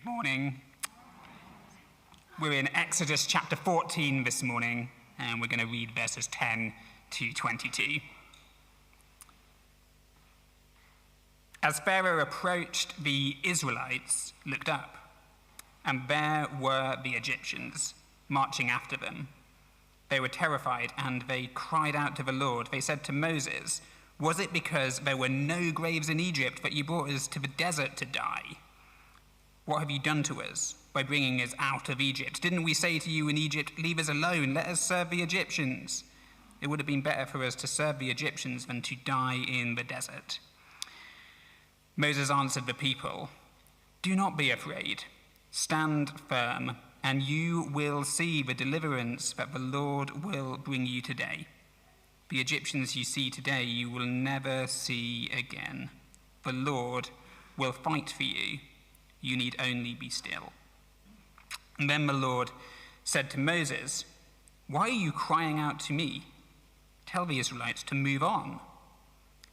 Morning. We're in Exodus chapter 14 this morning, and we're going to read verses 10 to 22. As Pharaoh approached, the Israelites looked up, and there were the Egyptians marching after them. They were terrified, and they cried out to the Lord. They said to Moses, "Was it because there were no graves in Egypt that you brought us to the desert to die? What have you done to us by bringing us out of Egypt? Didn't we say to you in Egypt, 'Leave us alone, let us serve the Egyptians'? It would have been better for us to serve the Egyptians than to die in the desert." Moses answered the people, "Do not be afraid. Stand firm, and you will see the deliverance that the Lord will bring you today. The Egyptians you see today, you will never see again. The Lord will fight for you. You need only be still." And then the Lord said to Moses, "Why are you crying out to me? Tell the Israelites to move on.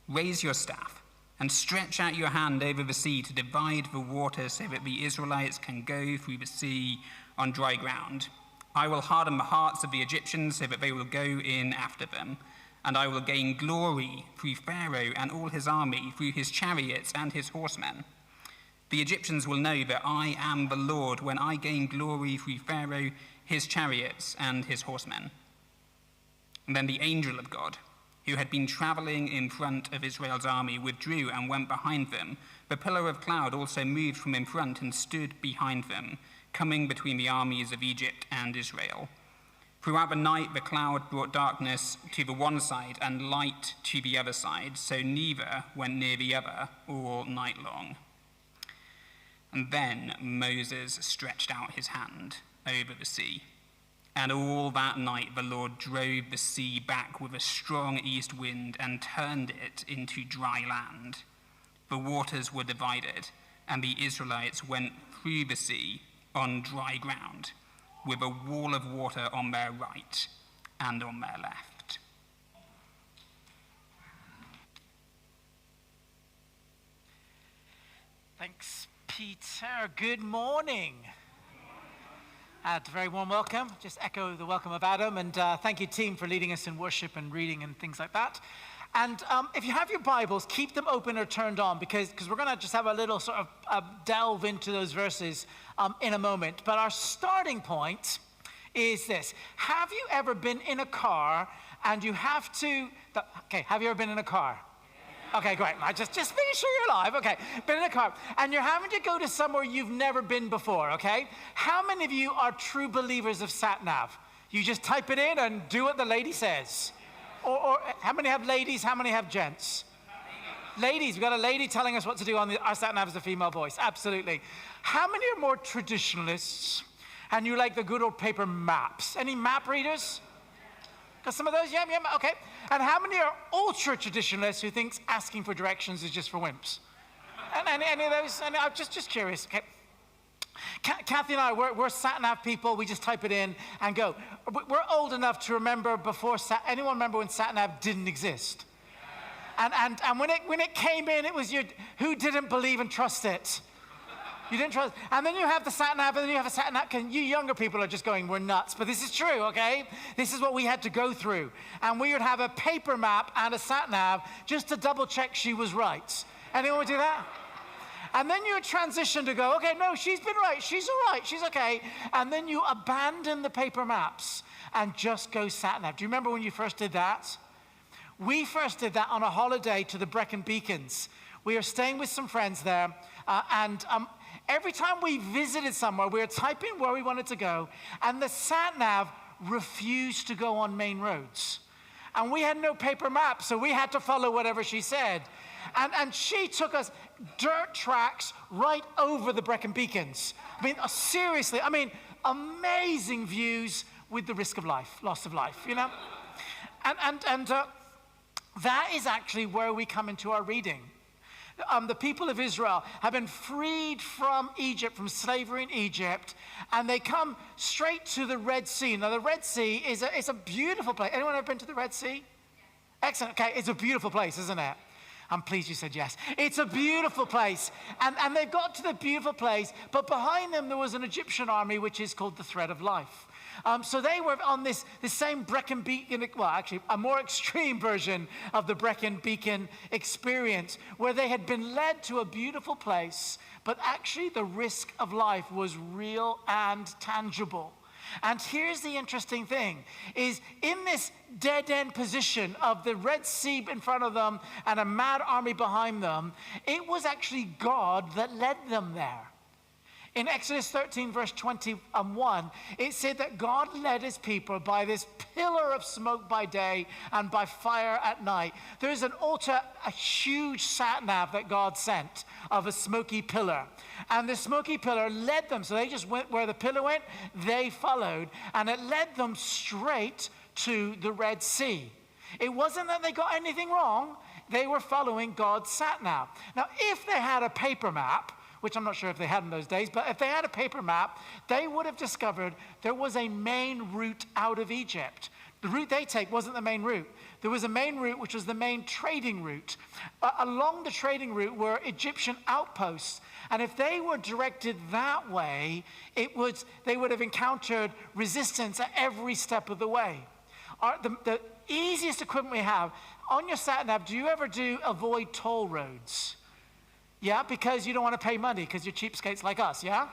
Raise your staff and stretch out your hand over the sea to divide the water so that the Israelites can go through the sea on dry ground. I will harden the hearts of the Egyptians so that they will go in after them, and I will gain glory through Pharaoh and all his army, through his chariots and his horsemen. The Egyptians will know that I am the Lord when I gain glory through Pharaoh, his chariots, and his horsemen." And then the angel of God, who had been traveling in front of Israel's army, withdrew and went behind them. The pillar of cloud also moved from in front and stood behind them, coming between the armies of Egypt and Israel. Throughout the night, the cloud brought darkness to the one side and light to the other side, so neither went near the other all night long. And then Moses stretched out his hand over the sea. And all that night the Lord drove the sea back with a strong east wind and turned it into dry land. The waters were divided, and the Israelites went through the sea on dry ground, with a wall of water on their right and on their left. Thanks, Peter. Good morning. A very warm welcome. Just echo the welcome of Adam. And thank you, team, for leading us in worship and reading and things like that. And if you have your Bibles, keep them open or turned on, because we're going to just have a little sort of delve into those verses in a moment. But our starting point is this. Have you ever been in a car and you have to... have you ever been in a car? Okay, great. Just making sure you're alive. Okay, been in a car. And you're having to go to somewhere you've never been before, okay? How many of you are true believers of sat-nav? You just type it in and do what the lady says. Or how many have ladies? How many have gents? Ladies, we've got a lady telling us what to do on our sat-nav as a female voice. Absolutely. How many are more traditionalists and you like the good old paper maps? Any map readers? Got some of those? Yeah, okay. And how many are ultra-traditionalists who thinks asking for directions is just for wimps? And any of those? And I'm just curious. Okay. Kathy and I, we're sat-nav people. We just type it in and go. We're old enough to remember before anyone remember when sat-nav didn't exist? And when it came in, it was who didn't believe and trust it? You didn't trust. And then you have the sat-nav, and then you have a sat-nav. You younger people are just going, we're nuts. But this is true, okay? This is what we had to go through. And we would have a paper map and a sat-nav just to double check she was right. Anyone would do that? And then you would transition to go, okay, no, she's been right. She's all right. She's okay. And then you abandon the paper maps and just go sat-nav. Do you remember when you first did that? We first did that on a holiday to the Brecon Beacons. We were staying with some friends there, and every time we visited somewhere, we were typing where we wanted to go, and the sat-nav refused to go on main roads. And we had no paper map, so we had to follow whatever she said. And she took us dirt tracks right over the Brecon Beacons. I mean, seriously, amazing views with the risk of life, loss of life, you know? And that is actually where we come into our reading. The people of Israel have been freed from Egypt, from slavery in Egypt, and they come straight to the Red Sea. Now, the Red Sea is a beautiful place. Anyone ever been to the Red Sea? Excellent. Okay, it's a beautiful place, isn't it? I'm pleased you said yes. It's a beautiful place. And they've got to the beautiful place, but behind them there was an Egyptian army, which is called the Thread of Life. So they were on this same Brecon Beacon, well, actually, a more extreme version of the Brecon Beacon experience, where they had been led to a beautiful place, but actually the risk of life was real and tangible. And here's the interesting thing, is in this dead-end position of the Red Sea in front of them and a mad army behind them, it was actually God that led them there. In Exodus 13, verse 21, it said that God led his people by this pillar of smoke by day and by fire at night. There is an altar, a huge sat-nav that God sent of a smoky pillar. And the smoky pillar led them. So they just went where the pillar went, they followed. And it led them straight to the Red Sea. It wasn't that they got anything wrong. They were following God's sat-nav. Now, if they had a paper map, which I'm not sure if they had in those days, but if they had a paper map, they would have discovered there was a main route out of Egypt. The route they take wasn't the main route. There was a main route, which was the main trading route. Along the trading route were Egyptian outposts. And if they were directed that way, they would have encountered resistance at every step of the way. The easiest equipment we have, on your sat-nav, do you ever avoid toll roads? Yeah, because you don't want to pay money because you're cheapskates like us, yeah?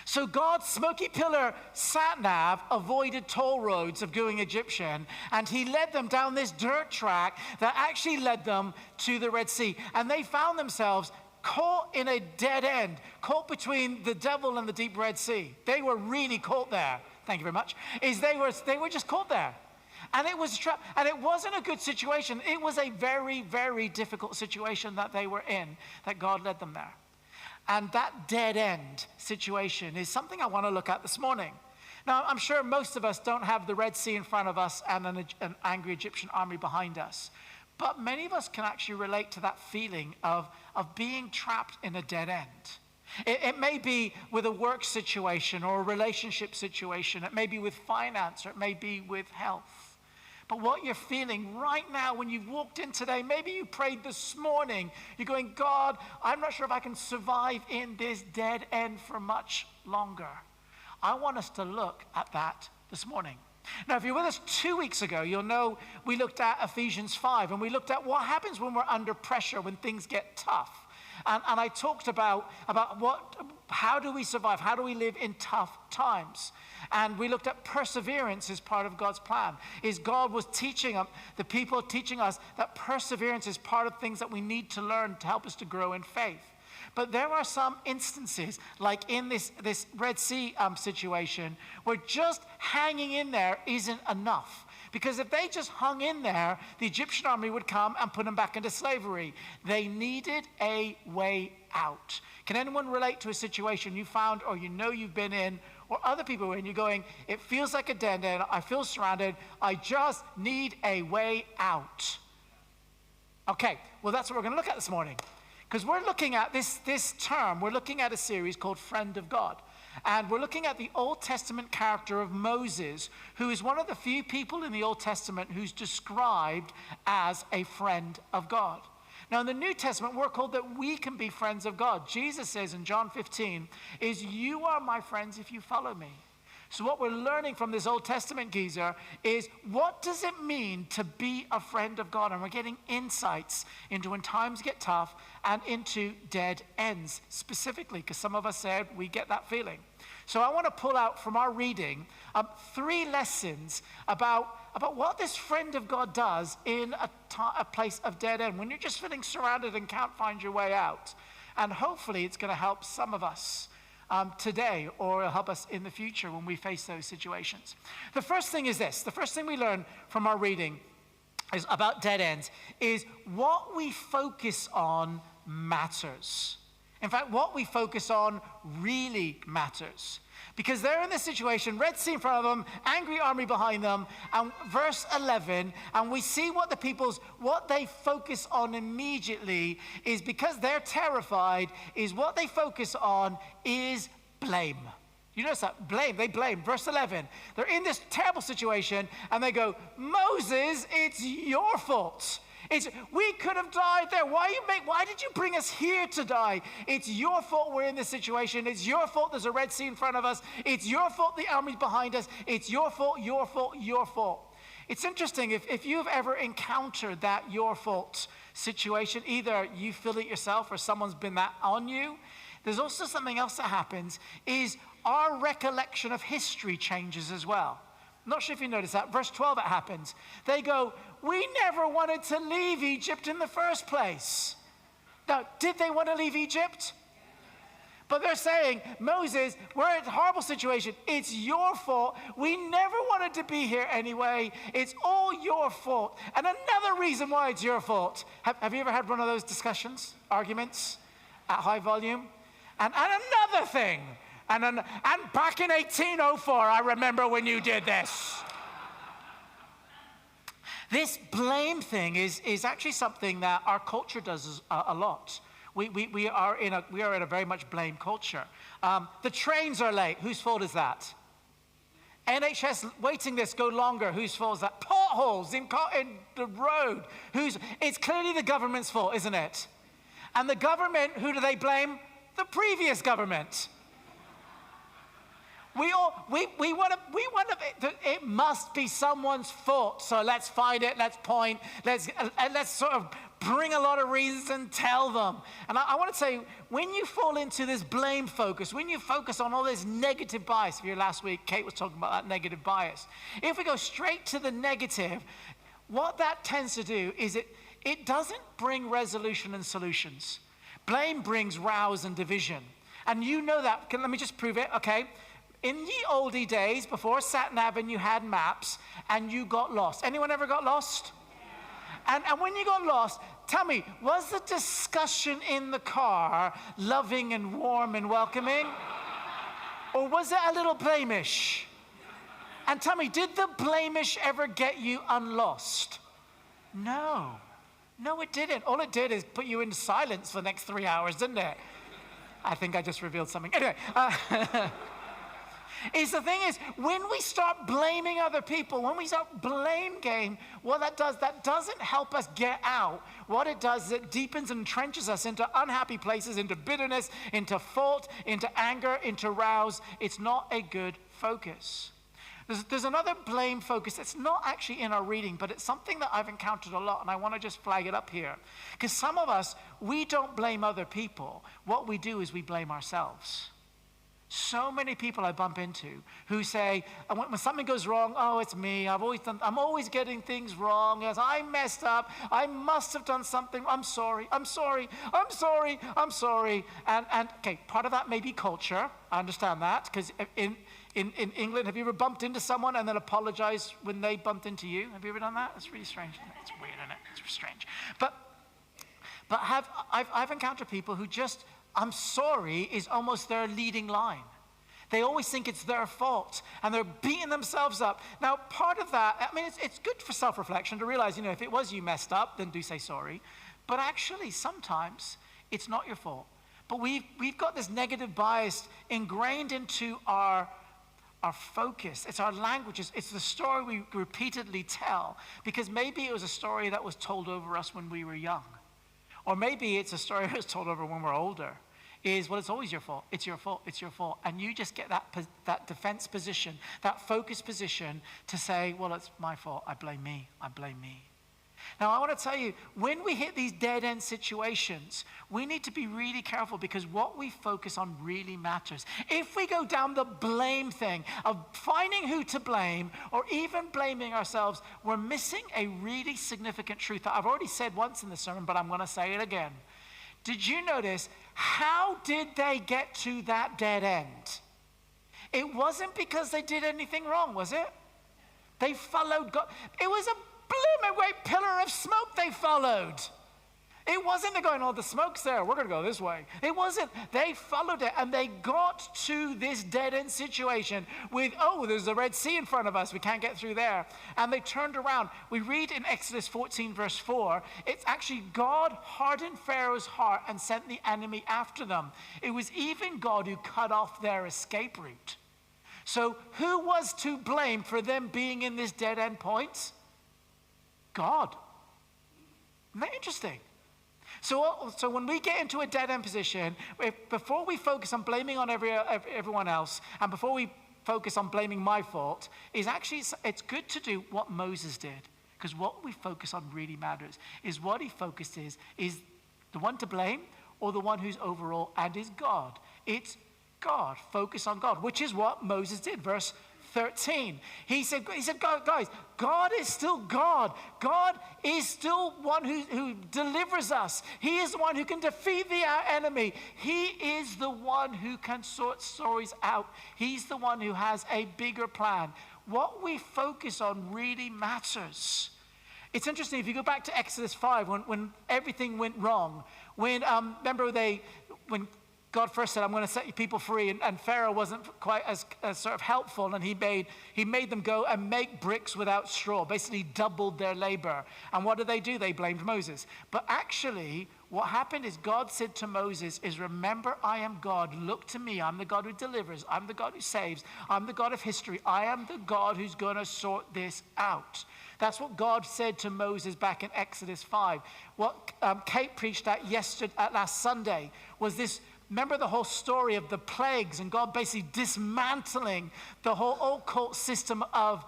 So God's smoky pillar sat-nav avoided toll roads of going Egyptian, and he led them down this dirt track that actually led them to the Red Sea. And they found themselves caught in a dead end, caught between the devil and the deep Red Sea. They were really caught there. Thank you very much. They were just caught there. And it was a trap, and it wasn't a good situation. It was a very, very difficult situation that they were in, that God led them there. And that dead end situation is something I want to look at this morning. Now, I'm sure most of us don't have the Red Sea in front of us and an angry Egyptian army behind us. But many of us can actually relate to that feeling of being trapped in a dead end. It may be with a work situation or a relationship situation. It may be with finance, or it may be with health. But what you're feeling right now when you've walked in today, maybe you prayed this morning, you're going, God, I'm not sure if I can survive in this dead end for much longer. I want us to look at that this morning. Now, if you're with us 2 weeks ago, you'll know we looked at Ephesians 5, and we looked at what happens when we're under pressure, when things get tough. And I talked about how do we survive? How do we live in tough times? And we looked at perseverance as part of God's plan. God was teaching the people, teaching us that perseverance is part of things that we need to learn to help us to grow in faith. But there are some instances, like in this Red Sea situation, where just hanging in there isn't enough. Because if they just hung in there, the Egyptian army would come and put them back into slavery. They needed a way out. Can anyone relate to a situation you found or you know you've been in, or other people are in? You're going, it feels like a dead end. I feel surrounded. I just need a way out. Okay, well, that's what we're going to look at this morning. Because we're looking at this term, we're looking at a series called Friend of God. And we're looking at the Old Testament character of Moses, who is one of the few people in the Old Testament who's described as a friend of God. Now, in the New Testament, we're called that we can be friends of God. Jesus says in John 15, is you are my friends if you follow me. So what we're learning from this Old Testament geezer is, what does it mean to be a friend of God? And we're getting insights into when times get tough and into dead ends specifically, because some of us said we get that feeling. So I want to pull out from our reading 3 lessons about what this friend of God does in a place of dead end, when you're just feeling surrounded and can't find your way out. And hopefully it's going to help some of us today, or it'll help us in the future when we face those situations. The first thing is this. The first thing we learn from our reading is about dead ends is what we focus on matters. In fact, what we focus on really matters. Because they're in this situation, Red Sea in front of them, angry army behind them, and verse 11, and we see what they focus on immediately is, because they're terrified, is what they focus on is blame. You notice that? Blame. They blame. Verse 11. They're in this terrible situation, and they go, Moses, it's your fault. We could have died there. Why did you bring us here to die? It's your fault we're in this situation. It's your fault there's a Red Sea in front of us. It's your fault the army's behind us. It's your fault, your fault, your fault. It's interesting, if you've ever encountered that your fault situation, either you feel it yourself or someone's been that on you, there's also something else that happens, is our recollection of history changes as well. I'm not sure if you noticed that. Verse 12, it happens. They go, we never wanted to leave Egypt in the first place. Now, did they want to leave Egypt? But they're saying, Moses, we're in a horrible situation. It's your fault. We never wanted to be here anyway. It's all your fault. And another reason why it's your fault. Have you ever had one of those discussions, arguments at high volume? And another thing. And back in 1804, I remember when you did this. This blame thing is actually something that our culture does a lot. We are in a very much blame culture. The trains are late. Whose fault is that? NHS waiting lists go longer. Whose fault is that? Potholes in the road. It's clearly the government's fault, isn't it? And the government, who do they blame? The previous government. We want to, it must be someone's fault. So let's find it, let's point, let's sort of bring a lot of reasons and tell them. And I want to say, when you fall into this blame focus, when you focus on all this negative bias, if you're last week, Kate was talking about that negative bias. If we go straight to the negative, what that tends to do is it doesn't bring resolution and solutions. Blame brings rows and division. And you know that. Let me just prove it, okay? In ye oldie days, before sat-nav and you had maps, and you got lost. Anyone ever got lost? And when you got lost, tell me, was the discussion in the car loving and warm and welcoming? Or was it a little blamish? And tell me, did the blamish ever get you unlost? No. No, it didn't. All it did is put you in silence for the next 3 hours, didn't it? I think I just revealed something. Anyway. The thing is, when we start blaming other people, when we start blame game, what that doesn't help us get out. What it does is it deepens and entrenches us into unhappy places, into bitterness, into fault, into anger, into rouse. It's not a good focus. There's another blame focus that's not actually in our reading, but it's something that I've encountered a lot, and I want to just flag it up here. Because some of us, we don't blame other people. What we do is we blame ourselves. So many people I bump into who say, when something goes wrong, oh, it's me. I'm always getting things wrong. Yes, I messed up. I must have done something. I'm sorry. And okay, part of that may be culture. I understand that, because in England, have you ever bumped into someone and then apologized when they bumped into you? Have you ever done that? That's really strange. It's weird, isn't it? It's strange. But I've encountered people who just, I'm sorry is almost their leading line. They always think it's their fault, and they're beating themselves up. Now, part of that, I mean, it's good for self-reflection to realize, if it was you messed up, then do say sorry. But actually, sometimes it's not your fault. But we've got this negative bias ingrained into our focus. It's our languages. It's the story we repeatedly tell, because maybe it was a story that was told over us when we were young. Or maybe it's a story that was told over when we're older. It's always your fault. It's your fault. It's your fault. And you just get that defense position, that focus position to say, well, it's my fault. I blame me. Now, I want to tell you, when we hit these dead-end situations, we need to be really careful, because what we focus on really matters. If we go down the blame thing of finding who to blame or even blaming ourselves, we're missing a really significant truth that I've already said once in the sermon, but I'm going to say it again. Did you notice, how did they get to that dead end? It wasn't because they did anything wrong, was it? They followed God. It was a blooming great pillar of smoke they followed. It wasn't they're going, oh, the smoke's there, we're going to go this way. It wasn't. They followed it, and they got to this dead-end situation with, oh, there's the Red Sea in front of us, we can't get through there. And they turned around. We read in Ex14 verse 4, it's actually God hardened Pharaoh's heart and sent the enemy after them. It was even God who cut off their escape route. So who was to blame for them being in this dead-end point? God. Isn't that interesting? So when we get into a dead-end position, before we focus on blaming on everyone else, and before we focus on blaming my fault, it's good to do what Moses did. Because what we focus on really matters. Is what he focused is the one to blame or the one who's overall and is God. It's God. Focus on God, which is what Moses did. Verse 13. He said, guys, God is still God. God is still one who delivers us. He is the one who can defeat our enemy. He is the one who can sort stories out. He's the one who has a bigger plan. What we focus on really matters. It's interesting, if you go back to Exodus 5, when everything went wrong, when God first said, I'm going to set you people free, and Pharaoh wasn't quite as sort of helpful, and he made them go and make bricks without straw, basically doubled their labor. And what did they do? They blamed Moses. But actually, what happened is God said to Moses is, remember, I am God. Look to me. I'm the God who delivers. I'm the God who saves. I'm the God of history. I am the God who's going to sort this out. That's what God said to Moses back in Exodus 5. What Kate preached at last Sunday was this. Remember the whole story of the plagues and God basically dismantling the whole occult system of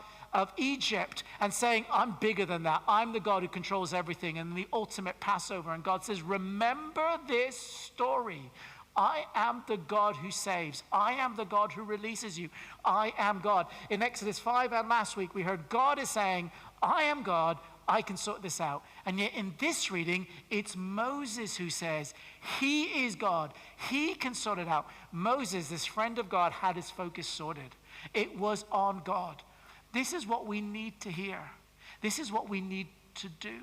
Egypt and saying, I'm bigger than that. I'm the God who controls everything, and the ultimate Passover. And God says, remember this story. I am the God who saves. I am the God who releases you. I am God. In Exodus 5 and last week, we heard God is saying, I am God. I can sort this out. And yet in this reading, it's Moses who says, he is God. He can sort it out. Moses, this friend of God, had his focus sorted. It was on God. This is what we need to hear. This is what we need to do.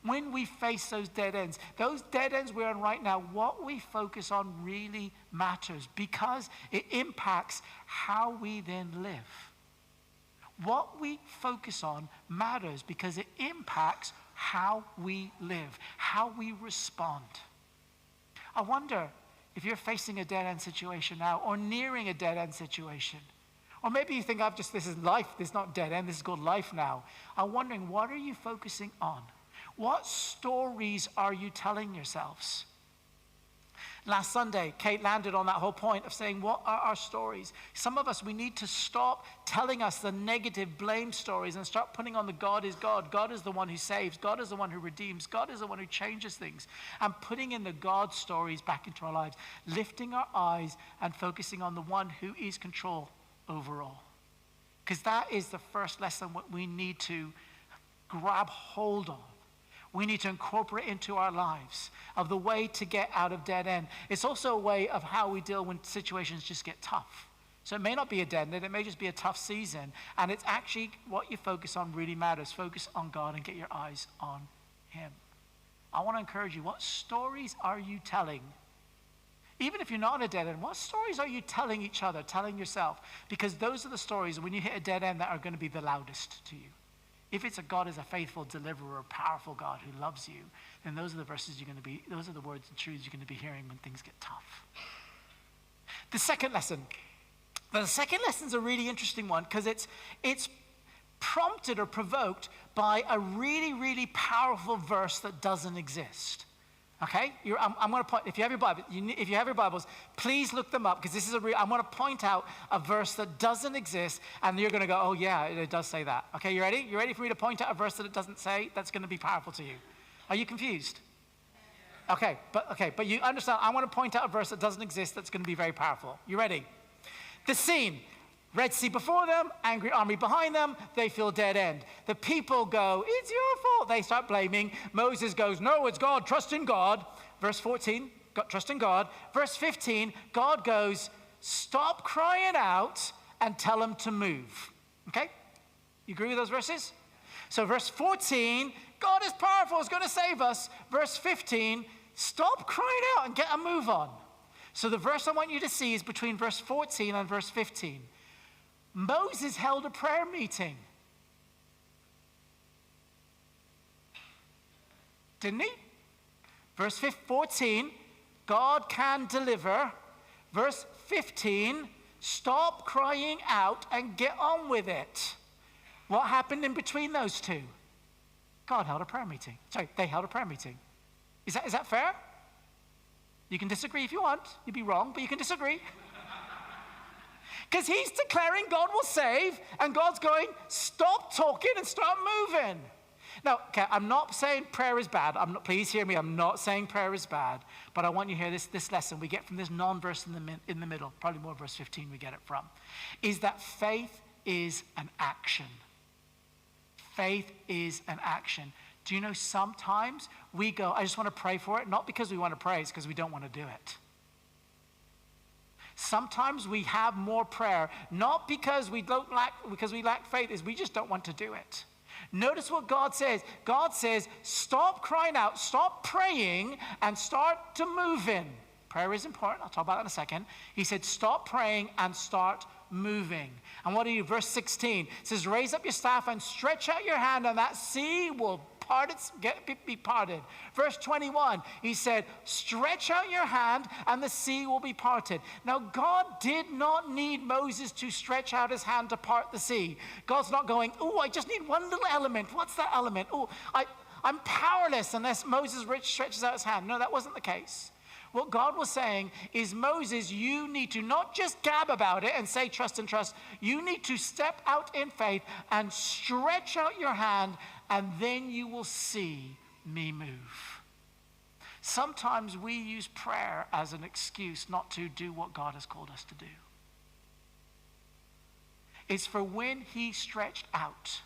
When we face those dead ends we're in right now, what we focus on really matters because it impacts how we then live. What we focus on matters because it impacts how we live, how we respond. I wonder if you're facing a dead-end situation now or nearing a dead-end situation. Or maybe you think, this is life, this is not dead-end, this is called life now. I'm wondering, what are you focusing on? What stories are you telling yourselves? Last Sunday, Kate landed on that whole point of saying, what are our stories? Some of us, we need to stop telling us the negative blame stories and start putting on the God is God. God is the one who saves. God is the one who redeems. God is the one who changes things. And putting in the God stories back into our lives, lifting our eyes and focusing on the one who is control overall. Because that is the first lesson what we need to grab hold of. We need to incorporate into our lives of the way to get out of dead end. It's also a way of how we deal when situations just get tough. So it may not be a dead end, it may just be a tough season. And it's actually what you focus on really matters. Focus on God and get your eyes on him. I want to encourage you, what stories are you telling? Even if you're not in a dead end, what stories are you telling each other, telling yourself? Because those are the stories when you hit a dead end that are going to be the loudest to you. If it's a God is a faithful deliverer, a powerful God who loves you, then those are the verses those are the words and truths you're going to be hearing when things get tough. The second lesson is a really interesting one because it's prompted or provoked by a really, really powerful verse that doesn't exist. Okay, I'm going to point. If you have your Bibles, please look them up because this is I'm going to point out a verse that doesn't exist, and you're going to go, "Oh yeah, it does say that." Okay, you ready? You ready for me to point out a verse that it doesn't say? That's going to be powerful to you. Are you confused? Okay, but you understand. I want to point out a verse that doesn't exist. That's going to be very powerful. You ready? The scene. Red Sea before them, angry army behind them, they feel dead end. The people go, it's your fault. They start blaming. Moses goes, no, it's God, trust in God. Verse 14, trust in God. Verse 15, God goes, stop crying out and tell them to move. Okay? You agree with those verses? So verse 14, God is powerful, is going to save us. Verse 15, stop crying out and get a move on. So the verse I want you to see is between verse 14 and verse 15. Moses held a prayer meeting. Didn't he? Verse 14, God can deliver. Verse 15, stop crying out and get on with it. What happened in between those two? God held a prayer meeting. Sorry, they held a prayer meeting. Is that fair? You can disagree if you want. You'd be wrong, but you can disagree. Because he's declaring God will save, and God's going, stop talking and start moving. Now, okay, I'm not saying prayer is bad. Please hear me. I'm not saying prayer is bad. But I want you to hear this lesson we get from this non-verse in the middle, probably more verse 15 we get it from, is that faith is an action. Faith is an action. Do you know sometimes we go, I just want to pray for it, not because we want to pray, it's because we don't want to do it. Sometimes we have more prayer, not because we lack faith, is we just don't want to do it. Notice what God says. God says, stop crying out, stop praying, and start to move in. Prayer is important. I'll talk about that in a second. He said, stop praying and start moving. And what do you do? Verse 16 says, raise up your staff and stretch out your hand, and that sea will be parted. Verse 21, he said, stretch out your hand and the sea will be parted. Now, God did not need Moses to stretch out his hand to part the sea. God's not going, I just need one little element. What's that element? I'm powerless unless Moses stretches out his hand. No, that wasn't the case. What God was saying is, Moses, you need to not just gab about it and say trust and trust. You need to step out in faith and stretch out your hand, and then you will see me move. Sometimes we use prayer as an excuse not to do what God has called us to do. It's for when he stretched out.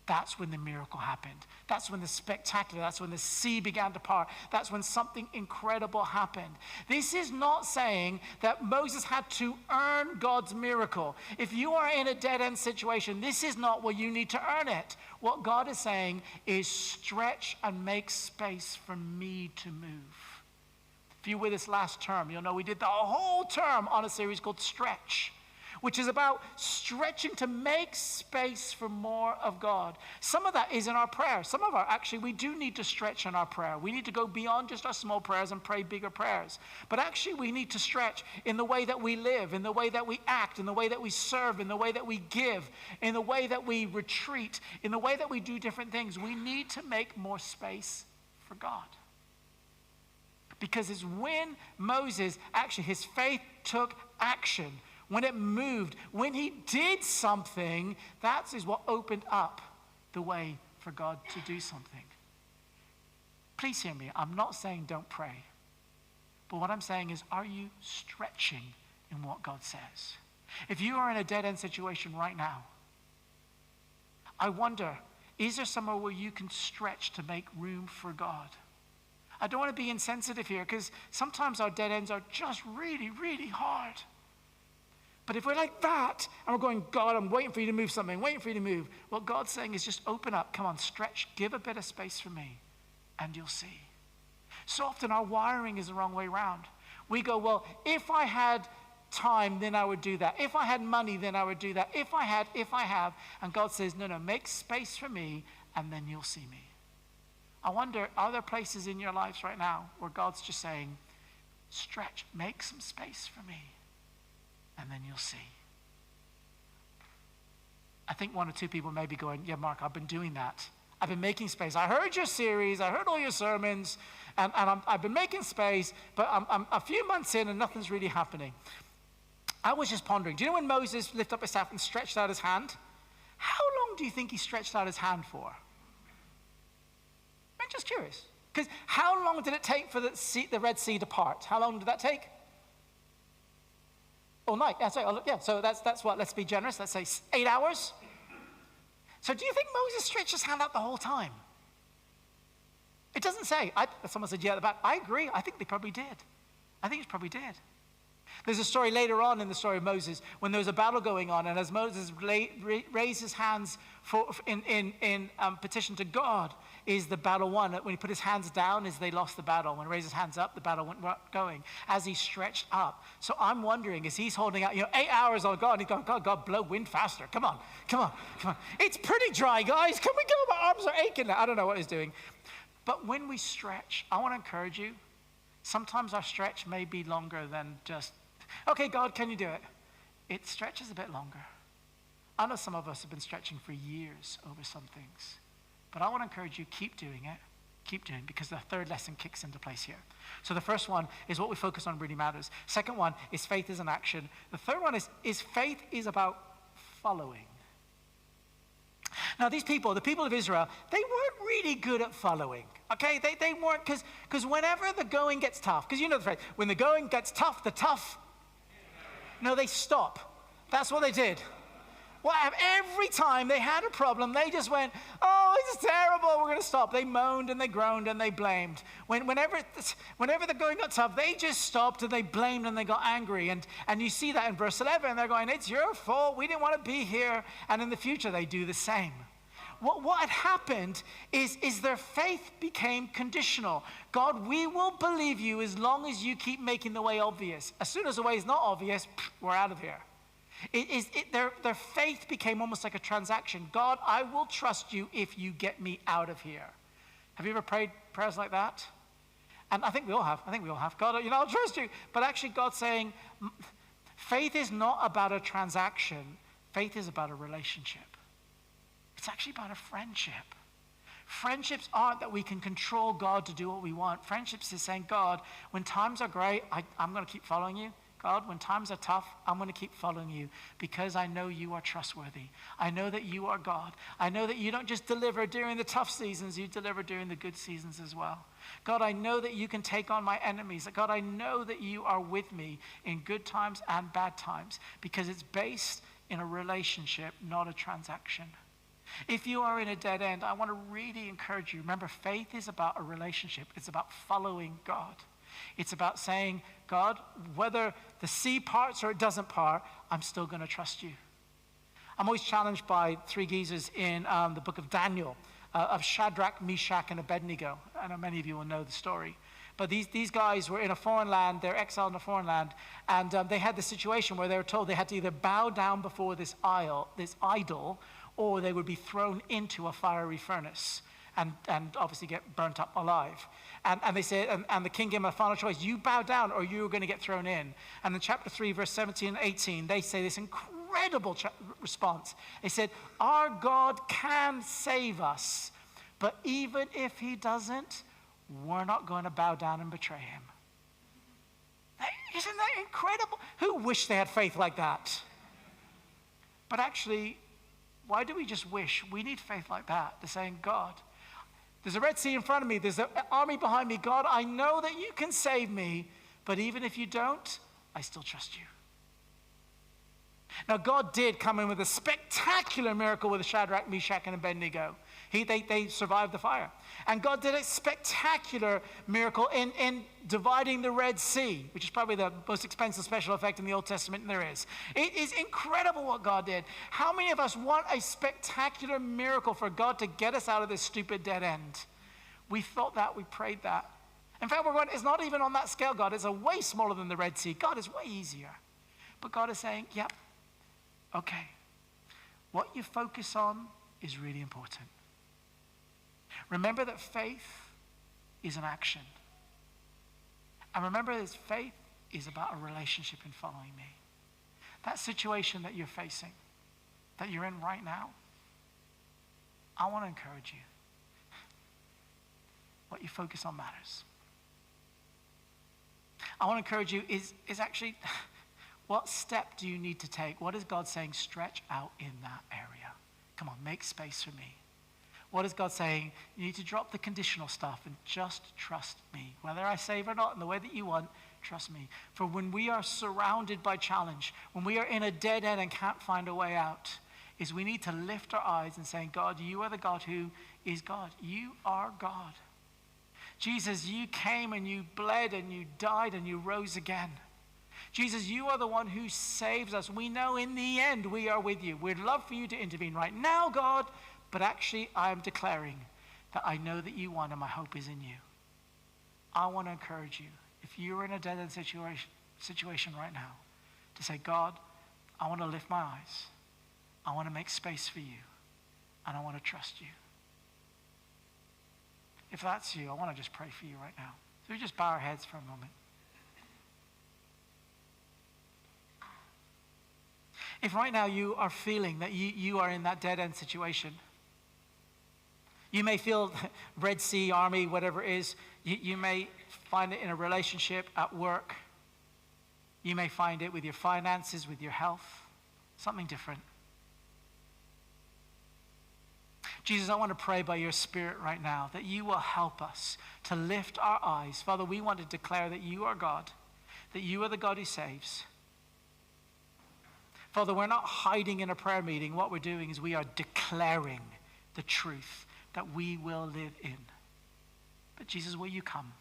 That's when the miracle happened. That's when the spectacular, that's when the sea began to part. That's when something incredible happened. This is not saying that Moses had to earn God's miracle. If you are in a dead-end situation, this is not where you need to earn it. What God is saying is stretch and make space for me to move. If you were with us last term, you'll know we did the whole term on a series called Stretch, which is about stretching to make space for more of God. Some of that is in our prayer. Some of we do need to stretch in our prayer. We need to go beyond just our small prayers and pray bigger prayers. But actually, we need to stretch in the way that we live, in the way that we act, in the way that we serve, in the way that we give, in the way that we retreat, in the way that we do different things. We need to make more space for God. Because it's when Moses, actually, his faith took action. When it moved, when he did something, that is what opened up the way for God to do something. Please hear me. I'm not saying don't pray. But what I'm saying is, are you stretching in what God says? If you are in a dead-end situation right now, I wonder, is there somewhere where you can stretch to make room for God? I don't want to be insensitive here, because sometimes our dead ends are just really, really hard. But if we're like that, and we're going, God, I'm waiting for you to move something, waiting for you to move. What God's saying is just open up, come on, stretch, give a bit of space for me, and you'll see. So often our wiring is the wrong way around. We go, well, if I had time, then I would do that. If I had money, then I would do that. If I have. And God says, no, make space for me, and then you'll see me. I wonder, are there places in your lives right now where God's just saying, stretch, make some space for me, and then you'll see. I think one or two people may be going, yeah, Mark, I've been doing that. I've been making space. I heard your series. I heard all your sermons, and I've been making space, but I'm a few months in and nothing's really happening. I was just pondering, do you know when Moses lifted up his staff and stretched out his hand? How long do you think he stretched out his hand for? I'm just curious. Because how long did it take for the Red Sea to part? How long did that take? All night. Yeah, so that's what, let's be generous. Let's say 8 hours. So do you think Moses stretched his hand out the whole time? It doesn't say. Someone said, yeah, but I agree. I think they probably did. I think it probably did. There's a story later on in the story of Moses when there was a battle going on, and as Moses raised his hands in petition to God, is the battle won. When he put his hands down, is they lost the battle. When he raised his hands up, the battle went going as he stretched up. So I'm wondering, as he's holding out, 8 hours on God, and he's going, God, blow wind faster. Come on. It's pretty dry, guys. Can we go? My arms are aching. I don't know what he's doing. But when we stretch, I want to encourage you, sometimes our stretch may be longer than just, okay, God, can you do it? It stretches a bit longer. I know some of us have been stretching for years over some things. But I want to encourage you, keep doing it. Keep doing it, because the third lesson kicks into place here. So the first one is what we focus on really matters. Second one is faith is an action. The third one is faith is about following. Now these people, the people of Israel, they weren't really good at following. Okay, they weren't, because whenever the going gets tough, because you know the phrase, when the going gets tough, no, they stop. That's what they did. Every time they had a problem, they just went, oh, this is terrible, we're going to stop. They moaned and they groaned and they blamed. Whenever the going got tough, they just stopped and they blamed and they got angry. And you see that in verse 11. They're going, it's your fault, we didn't want to be here. And in the future, they do the same. What had happened is their faith became conditional. God, we will believe you as long as you keep making the way obvious. As soon as the way is not obvious, we're out of here. Their faith became almost like a transaction. God, I will trust you if you get me out of here. Have you ever prayed prayers like that? And I think we all have. God, I'll trust you. But actually God's saying, faith is not about a transaction. Faith is about a relationship. It's actually about a friendship. Friendships aren't that we can control God to do what we want. Friendships is saying, God, when times are great, I'm going to keep following you. God, when times are tough, I'm going to keep following you because I know you are trustworthy. I know that you are God. I know that you don't just deliver during the tough seasons, you deliver during the good seasons as well. God, I know that you can take on my enemies. God, I know that you are with me in good times and bad times because it's based in a relationship, not a transaction. If you are in a dead end, I want to really encourage you. Remember, faith is about a relationship. It's about following God. It's about saying, God, whether the sea parts or it doesn't part, I'm still going to trust you. I'm always challenged by three geezers in the book of Daniel, of Shadrach, Meshach, and Abednego. I know many of you will know the story. But these guys were in a foreign land. They're exiled in a foreign land. And they had the situation where they were told they had to either bow down before this idol, or they would be thrown into a fiery furnace and obviously get burnt up alive. And they said, and the king gave them a final choice. You bow down or you're going to get thrown in. And in chapter 3, verse 17 and 18, they say this incredible response. They said, our God can save us, but even if he doesn't, we're not going to bow down and betray him. Isn't that incredible? Who wished they had faith like that? But actually, why do we just wish? We need faith like that. They're saying, God, there's a Red Sea in front of me. There's an army behind me. God, I know that you can save me, but even if you don't, I still trust you. Now, God did come in with a spectacular miracle with Shadrach, Meshach, and Abednego. They survived the fire. And God did a spectacular miracle in dividing the Red Sea, which is probably the most expensive special effect in the Old Testament there is. It is incredible what God did. How many of us want a spectacular miracle for God to get us out of this stupid dead end? We thought that, we prayed that. In fact, we're going, it's not even on that scale, God. It's a way smaller than the Red Sea. God is way easier. But God is saying, yep, okay. What you focus on is really important. Remember that faith is an action. And remember that faith is about a relationship in following me. That situation that you're facing, that you're in right now, I want to encourage you. What you focus on matters. I want to encourage you is actually, what step do you need to take? What is God saying? Stretch out in that area. Come on, make space for me. What is God saying? You need to drop the conditional stuff and just trust me. Whether I save or not in the way that you want, trust me. For when we are surrounded by challenge, when we are in a dead end and can't find a way out, is we need to lift our eyes and say, God, you are the God who is God. You are God. Jesus, you came and you bled and you died and you rose again. Jesus, you are the one who saves us. We know in the end we are with you. We'd love for you to intervene right now, God. But actually, I am declaring that I know that you won and my hope is in you. I want to encourage you, if you're in a dead-end situation right now, to say, God, I want to lift my eyes. I want to make space for you. And I want to trust you. If that's you, I want to just pray for you right now. So we just bow our heads for a moment. If right now you are feeling that you are in that dead-end situation, You may feel Red Sea Army, whatever it is. You may find it in a relationship, at work. You may find it with your finances, with your health, something different. Jesus, I want to pray by your Spirit right now that you will help us to lift our eyes. Father, we want to declare that you are God, that you are the God who saves. Father, we're not hiding in a prayer meeting. What we're doing is we are declaring the truth that we will live in. But Jesus, will you come?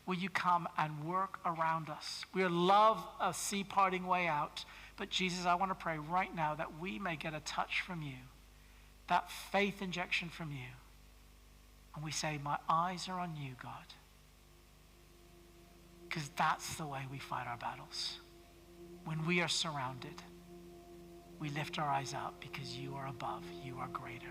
Will you come and work around us? We love a sea parting way out. But Jesus, I want to pray right now that we may get a touch from you, that faith injection from you. And we say, my eyes are on you, God. Because that's the way we fight our battles. When we are surrounded, we lift our eyes up because you are above, you are greater.